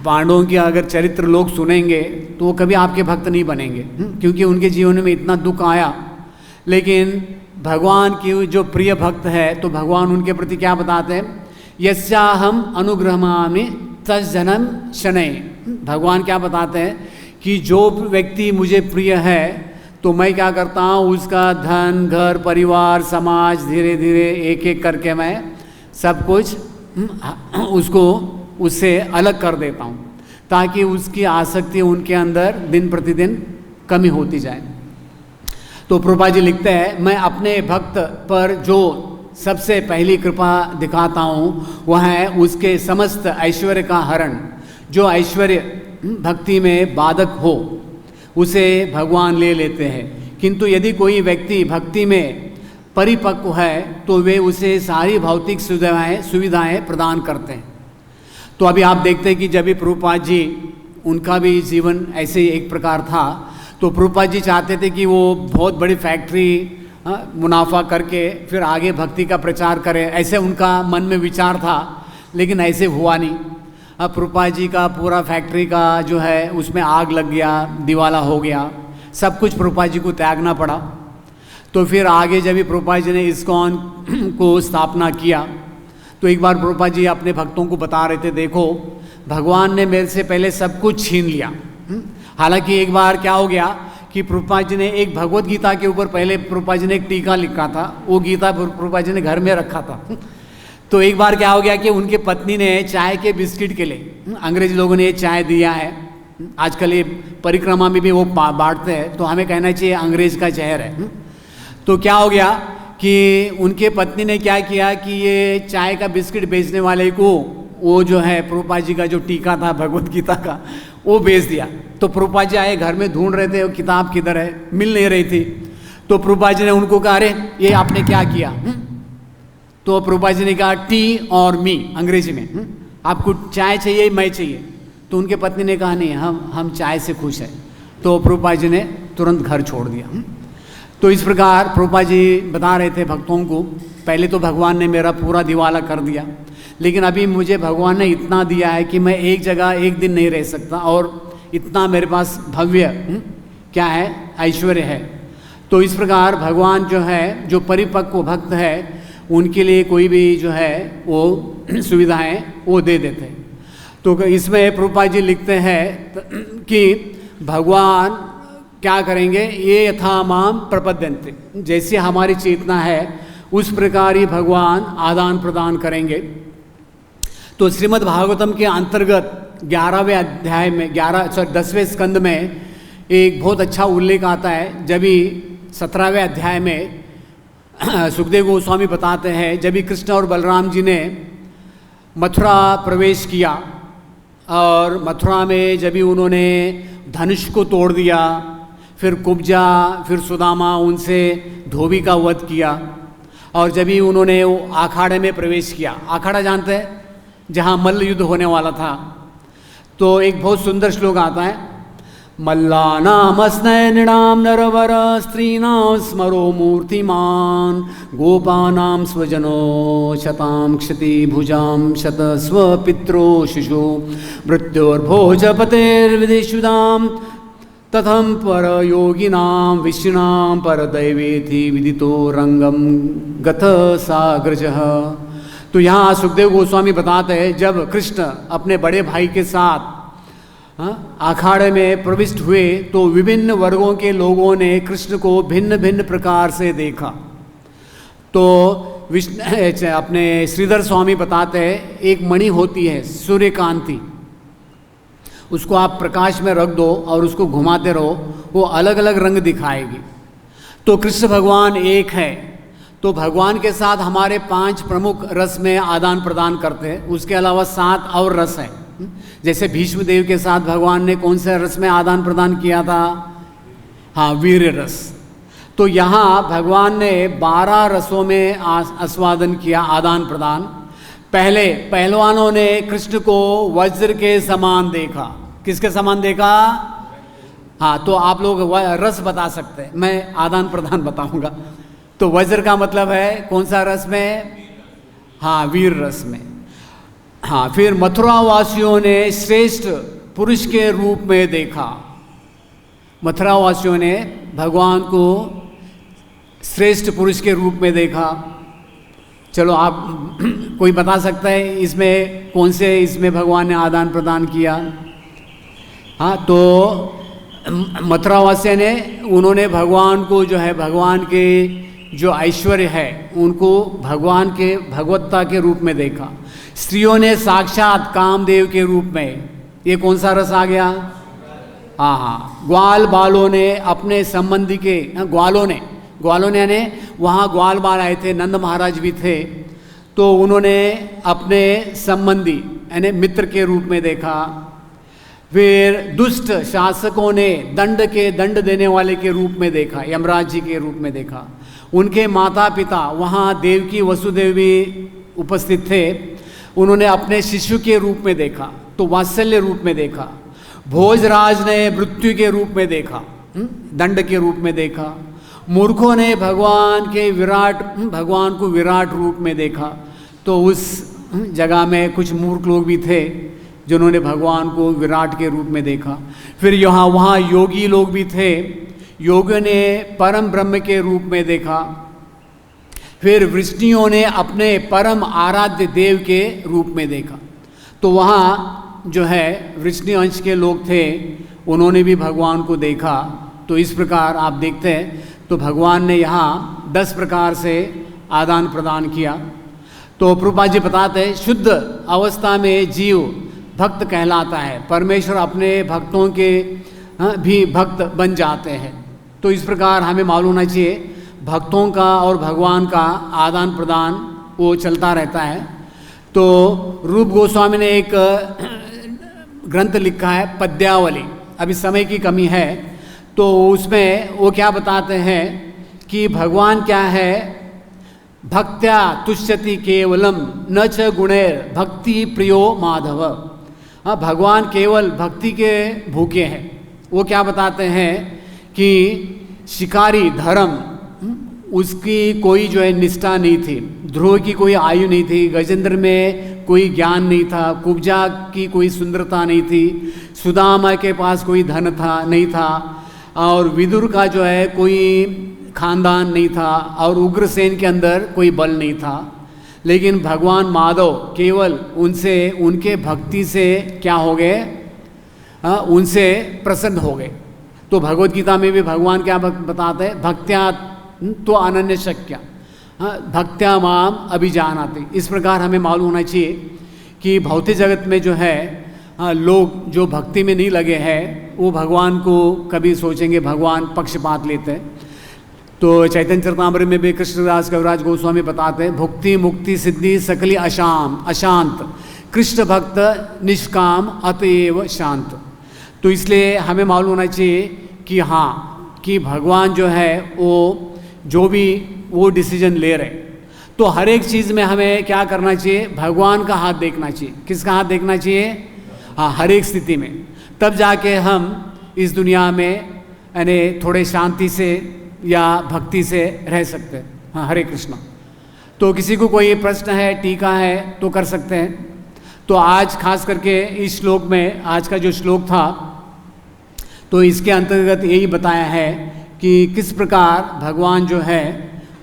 पांडवों की अगर चरित्र लोग सुनेंगे तो वो कभी आपके भक्त नहीं बनेंगे, क्योंकि उनके जीवन में इतना दुख आया। लेकिन भगवान की जो प्रिय भक्त है तो भगवान उनके प्रति क्या बताते हैं, यस्याहम अनुग्रहामि तज्जनम शनय। भगवान क्या बताते हैं कि जो व्यक्ति मुझे प्रिय है तो मैं क्या करता हूँ, उसका धन, घर, परिवार, समाज धीरे धीरे एक एक करके मैं सब कुछ उससे अलग कर देता हूँ, ताकि उसकी आसक्ति उनके अंदर दिन प्रतिदिन कमी होती जाए। तो प्रभुपाद जी लिखते हैं, मैं अपने भक्त पर जो सबसे पहली कृपा दिखाता हूँ वह है उसके समस्त ऐश्वर्य का हरण। जो ऐश्वर्य भक्ति में बाधक हो उसे भगवान ले लेते हैं, किंतु यदि कोई व्यक्ति भक्ति में परिपक्व है तो वे उसे सारी भौतिक सुविधाएं प्रदान करते हैं। तो अभी आप देखते हैं कि जब भी प्रभुपाद जी, उनका भी जीवन ऐसे ही एक प्रकार था, तो प्रभुपाद जी चाहते थे कि वो बहुत बड़ी फैक्ट्री मुनाफा करके फिर आगे भक्ति का प्रचार करें, ऐसे उनका मन में विचार था। लेकिन ऐसे हुआ नहीं। अब प्रभुपाद जी का पूरा फैक्ट्री का जो है उसमें आग लग गया, दिवाला हो गया, सब कुछ प्रभुपाद जी को त्यागना पड़ा। तो फिर आगे जब भी प्रभुपाद जी ने इस्कॉन को स्थापना किया तो एक बार प्रभुपाद जी अपने भक्तों को बता रहे थे, देखो भगवान ने मेरे से पहले सब कुछ छीन लिया। हालांकि एक बार क्या हो गया कि प्रभुपाद जी ने एक भगवत गीता के ऊपर पहले प्रभुपाद जी ने एक टीका लिखा था, वो गीता प्रभुपाद जी ने घर में रखा था। तो एक बार क्या हो गया कि उनके पत्नी ने चाय के बिस्किट के लिए, अंग्रेज लोगों ने ये चाय दिया है, आजकल ये परिक्रमा में भी वो बांटते हैं, तो हमें कहना चाहिए अंग्रेज का जहर है। तो क्या हो गया कि उनके पत्नी ने क्या किया कि ये चाय का बिस्किट बेचने वाले को वो जो है प्रभुपाद जी का जो टीका था भगवत गीता का वो बेच दिया। तो प्रभुपाद जी आए, घर में ढूंढ रहे थे वो किताब किधर है, मिल नहीं रही थी। तो प्रभुपाद जी ने उनको कहा, अरे ये आपने क्या किया? तो प्रभुपाद जी ने कहा, टी और मी, अंग्रेजी में, आपको चाय चाहिए मैं चाहिए? तो उनके पत्नी ने कहा, नहीं हम चाय से खुश हैं। तो प्रभुपाद जी ने तुरंत घर छोड़ दिया। तो इस प्रकार प्रभुपाद जी बता रहे थे भक्तों को, पहले तो भगवान ने मेरा पूरा दिवाला कर दिया, लेकिन अभी मुझे भगवान ने इतना दिया है कि मैं एक जगह एक दिन नहीं रह सकता, और इतना मेरे पास भव्य क्या है, ऐश्वर्य है। तो इस प्रकार भगवान जो है, जो परिपक्व भक्त है, उनके लिए कोई भी जो है वो सुविधाएं वो दे देते हैं। तो इसमें प्रभुपाद जी लिखते हैं कि भगवान क्या करेंगे, ये यथा माम प्रपद्यन्ते, जैसे हमारी चेतना है उस प्रकार ही भगवान आदान प्रदान करेंगे। तो श्रीमद् भागवतम के अंतर्गत 11वें अध्याय में 10वें स्कंद में एक बहुत अच्छा उल्लेख आता है। जब भी 17वें अध्याय में सुखदेव गोस्वामी बताते हैं, जब भी कृष्ण और बलराम जी ने मथुरा प्रवेश किया और मथुरा में जब भी उन्होंने धनुष को तोड़ दिया, फिर कुब्जा, फिर सुदामा, उनसे धोबी का वध किया, और जब भी उन्होंने वो अखाड़े में प्रवेश किया, अखाड़ा जानते हैं जहाँ मल्ल युद्ध होने वाला था, तो एक बहुत सुंदर श्लोक आता है, मल्लानाम स्नय नृणाम नरवर स्त्रीणाम स्मरो मूर्तिमान गोपानाम स्वजनो शताम क्षति भुजाम शत स्वपित्रो शिशु मृत्योर्भोजपतेर्विदिशुदाम तथम पर योगिनां विष्णुनां पर दैवेति विदितो रंगम गत साग्रजः। तो यहाँ सुखदेव गोस्वामी बताते हैं जब कृष्ण अपने बड़े भाई के साथ अखाड़े में प्रविष्ट हुए तो विभिन्न वर्गों के लोगों ने कृष्ण को भिन्न भिन्न प्रकार से देखा। तो विष्णु अपने श्रीधर स्वामी बताते हैं एक मणि होती है सूर्यकांति, उसको आप प्रकाश में रख दो और उसको घुमाते रहो, वो अलग अलग रंग दिखाएगी। तो कृष्ण भगवान एक है, तो भगवान के साथ हमारे 5 प्रमुख रस में आदान प्रदान करते हैं, उसके अलावा 7 और रस है। जैसे भीष्म देव के साथ भगवान ने कौन से रस में आदान प्रदान किया था? हाँ, वीर रस। तो यहाँ भगवान ने 12 रसों में आस्वादन किया, आदान प्रदान। पहले पहलवानों ने कृष्ण को वज्र के समान देखा। किसके समान देखा? हाँ, तो आप लोग रस बता सकते हैं, मैं आदान प्रदान बताऊंगा। तो वज्र का मतलब है कौन सा रस में? हाँ, वीर रस में। हाँ, फिर मथुरा वासियों ने श्रेष्ठ पुरुष के रूप में देखा। मथुरा वासियों ने भगवान को श्रेष्ठ पुरुष के रूप में देखा। चलो आप कोई बता सकता है इसमें कौन से इसमें भगवान ने आदान प्रदान किया? हाँ, तो मथुरा वासी ने उन्होंने भगवान को जो है भगवान के जो ऐश्वर्य है उनको भगवान के भगवत्ता के रूप में देखा। स्त्रियों ने साक्षात कामदेव के रूप में, ये कौन सा रस आ गया? हाँ, ग्वाल बालों ने अपने संबंधी के, ग्वालों ने यानी वहाँ ग्वाल बाल आए थे, नंद महाराज भी थे, तो उन्होंने अपने संबंधी यानी मित्र के रूप में देखा। फिर दुष्ट शासकों ने दंड देने वाले के रूप में देखा, यमराज जी के रूप में देखा। उनके माता पिता वहाँ देवकी वसुदेव भी उपस्थित थे, उन्होंने अपने शिशु के रूप में देखा, तो वात्सल्य रूप में देखा। भोजराज ने मृत्यु के रूप में देखा, दंड के रूप में देखा। मूर्खों ने भगवान को विराट रूप में देखा, तो उस जगह में कुछ मूर्ख लोग भी थे जिन्होंने भगवान को विराट के रूप में देखा। फिर वहाँ योगी लोग भी थे, योगियों ने परम ब्रह्म के रूप में देखा। फिर वृष्णियों ने अपने परम आराध्य देव के रूप में देखा। तो वहाँ जो है वृष्णि अंश के लोग थे, उन्होंने भी भगवान को देखा। तो इस प्रकार आप देखते हैं, तो भगवान ने यहाँ 10 प्रकार से आदान प्रदान किया। तो प्रभुपाद जी बताते हैं शुद्ध अवस्था में जीव भक्त कहलाता है, परमेश्वर अपने भक्तों के भी भक्त बन जाते हैं। तो इस प्रकार हमें मालूम होना चाहिए भक्तों का और भगवान का आदान प्रदान वो चलता रहता है। तो रूप गोस्वामी ने एक ग्रंथ लिखा है पद्यावली, अभी समय की कमी है, तो उसमें वो क्या बताते हैं कि भगवान क्या है? भक्त्या तुष्यति केवलम न च गुणैर भक्ति प्रियो माधव। हाँ, भगवान केवल भक्ति के भूखे हैं। वो क्या बताते हैं कि शिकारी धर्म उसकी कोई जो है निष्ठा नहीं थी, ध्रुव की कोई आयु नहीं थी, गजेंद्र में कोई ज्ञान नहीं था, कुब्जा की कोई सुंदरता नहीं थी, सुदामा के पास कोई धन नहीं था, और विदुर का जो है कोई खानदान नहीं था, और उग्रसेन के अंदर कोई बल नहीं था। लेकिन भगवान माधव केवल उनसे, उनके भक्ति से क्या हो गए? उनसे प्रसन्न हो गए। तो भगवत गीता में भी भगवान क्या बताते हैं? भक्त्या तो अनन्य शक्या, भक्त्या माम अभिजानाति। इस प्रकार हमें मालूम होना चाहिए कि भौतिक जगत में जो है लोग जो भक्ति में नहीं लगे हैं वो भगवान को कभी सोचेंगे भगवान पक्षपात लेते हैं। तो चैतन्य चरितामृत में भी कृष्णदास कविराज गोस्वामी बताते हैं भुक्ति मुक्ति सिद्धि सकली अशांत कृष्ण भक्त निष्काम अतएव शांत। तो इसलिए हमें मालूम होना चाहिए कि हाँ, कि भगवान जो है वो जो भी वो डिसीजन ले रहे, तो हर एक चीज़ में हमें क्या करना चाहिए? भगवान का हाथ देखना चाहिए। किसका हाथ देखना चाहिए? हाँ, हर एक स्थिति में। तब जाके हम इस दुनिया में यानी थोड़े शांति से या भक्ति से रह सकते हैं। हाँ, हरे कृष्णा। तो किसी को कोई प्रश्न है, टीका है तो कर सकते हैं। तो आज खास करके इस श्लोक में, आज का जो श्लोक था, तो इसके अंतर्गत यही बताया है कि किस प्रकार भगवान जो है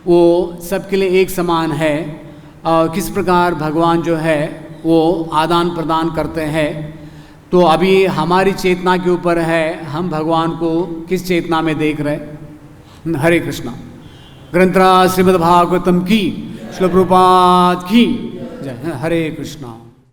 वो सबके लिए एक समान है और किस प्रकार भगवान जो है वो आदान प्रदान करते हैं। तो अभी हमारी चेतना के ऊपर है, हम भगवान को किस चेतना में देख रहे। हरे कृष्णा। ग्रंथराज श्रीमद् भागवतम की, श्रील प्रभुपाद की जय। हरे कृष्णा।